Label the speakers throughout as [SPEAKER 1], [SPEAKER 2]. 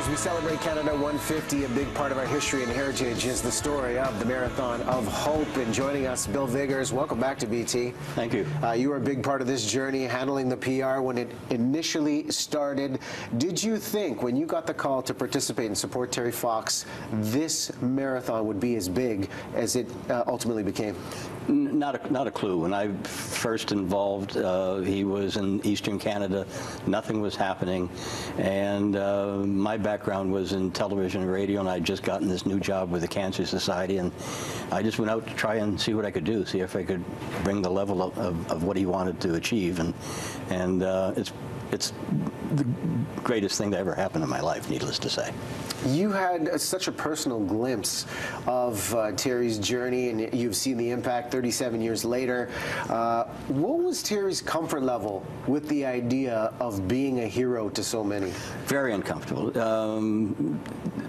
[SPEAKER 1] As we celebrate Canada 150, a big part of our history and heritage is the story of the Marathon of Hope. And joining us, Bill Vigars. Welcome back to BT.
[SPEAKER 2] Thank you.
[SPEAKER 1] You were a big part of this journey, handling the PR when it initially started. Did you think, when you got the call to participate and support Terry Fox, this marathon would be as big as it ultimately became?
[SPEAKER 2] Not a clue. When I first involved, he was in Eastern Canada. Nothing was happening, and my background was in television and radio, and I'd just gotten this new job with the Cancer Society, and I just went out to try and see what I could do, see if I could bring the level of what he wanted to achieve, and it's the greatest thing that ever happened in my life, needless to say.
[SPEAKER 1] You had such a personal glimpse of Terry's journey, and you've seen the impact 37 years later. What was Terry's comfort level with the idea of being a hero to so many?
[SPEAKER 2] Very uncomfortable.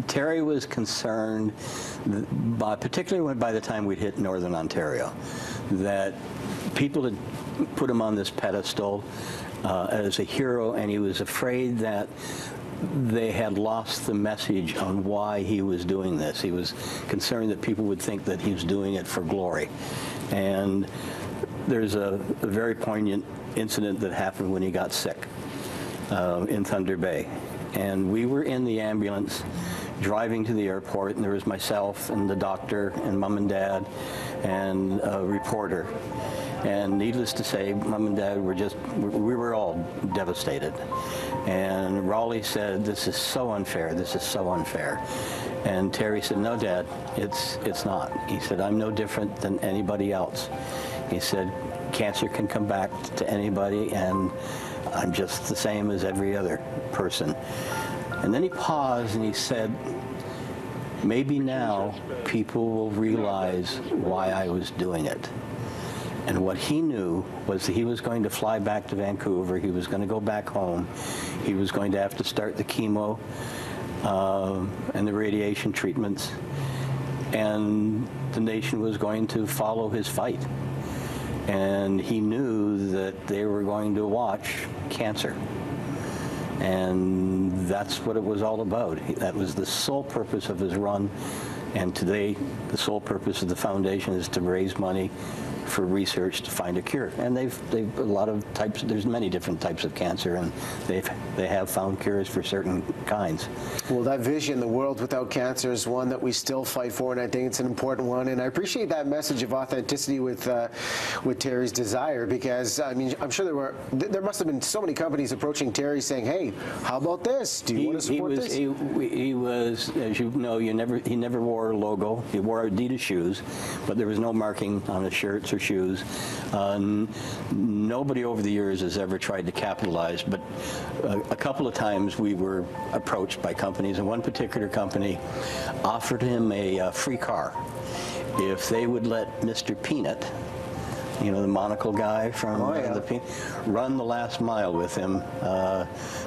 [SPEAKER 2] Terry was concerned, particularly by the time we'd hit Northern Ontario, that people had put him on this pedestal as a hero, and he was afraid that they had lost the message on why he was doing this. He was concerned that people would think that he was doing it for glory. And there's a very poignant incident that happened when he got sick in Thunder Bay. And we were in the ambulance driving to the airport, and there was myself and the doctor and Mom and Dad and a reporter. And needless to say, Mom and Dad we were all devastated. And Raleigh said, "This is so unfair, this is so unfair." And Terry said, "No, Dad, it's not." He said, "I'm no different than anybody else." He said, "Cancer can come back to anybody, and I'm just the same as every other person." And then he paused and he said, "Maybe now people will realize why I was doing it." And what he knew was that he was going to fly back to Vancouver. He was going to go back home. He was going to have to start the chemo and the radiation treatments. And the nation was going to follow his fight. And he knew that they were going to watch cancer. And that's what it was all about. That was the sole purpose of his run. And today, the sole purpose of the foundation is to raise money for research to find a cure. And they've a lot of types. There's many different types of cancer, and they have found cures for certain kinds.
[SPEAKER 1] Well, that vision, the world without cancer, is one that we still fight for, and I think it's an important one. And I appreciate that message of authenticity with Terry's desire, because I mean, I'm sure there must have been so many companies approaching Terry saying, "Hey, how about this? Do you want to support this?"
[SPEAKER 2] He was, as you know, he never wore a logo. He wore Adidas shoes, but there was no marking on his shirts or shoes. Nobody over the years has ever tried to capitalize, but a couple of times we were approached by companies, and one particular company offered him a free car if they would let Mr. Peanut, you know, the monocle guy from the Peanut, run the last mile with him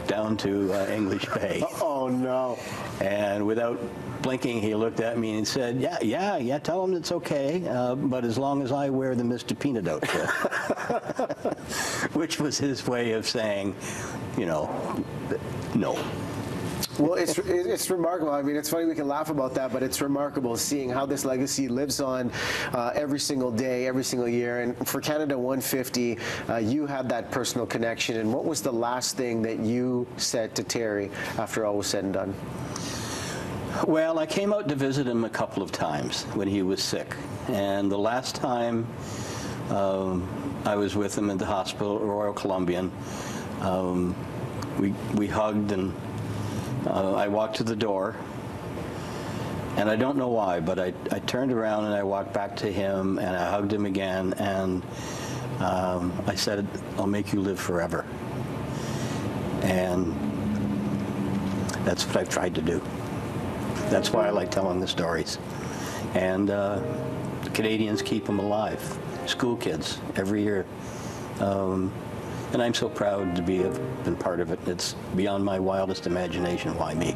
[SPEAKER 2] down to English Bay.
[SPEAKER 1] Oh no. And
[SPEAKER 2] without blinking, he looked at me and said, yeah, tell him it's okay, but as long as I wear the Mr. Peanut outfit. Which was his way of saying, you know, no.
[SPEAKER 1] Well, it's remarkable. I mean, it's funny we can laugh about that, but it's remarkable seeing how this legacy lives on every single day, every single year. And for Canada 150, you had that personal connection. And what was the last thing that you said to Terry after all was said and done?
[SPEAKER 2] Well, I came out to visit him a couple of times when he was sick. And the last time I was with him at the hospital, Royal Columbian, we hugged, and I walked to the door, and I don't know why, but I turned around and I walked back to him and I hugged him again, and I said, "I'll make you live forever." And that's what I've tried to do. That's why I like telling the stories. And the Canadians keep them alive, school kids, every year. And I'm so proud to have been part of it. It's beyond my wildest imagination. Why me?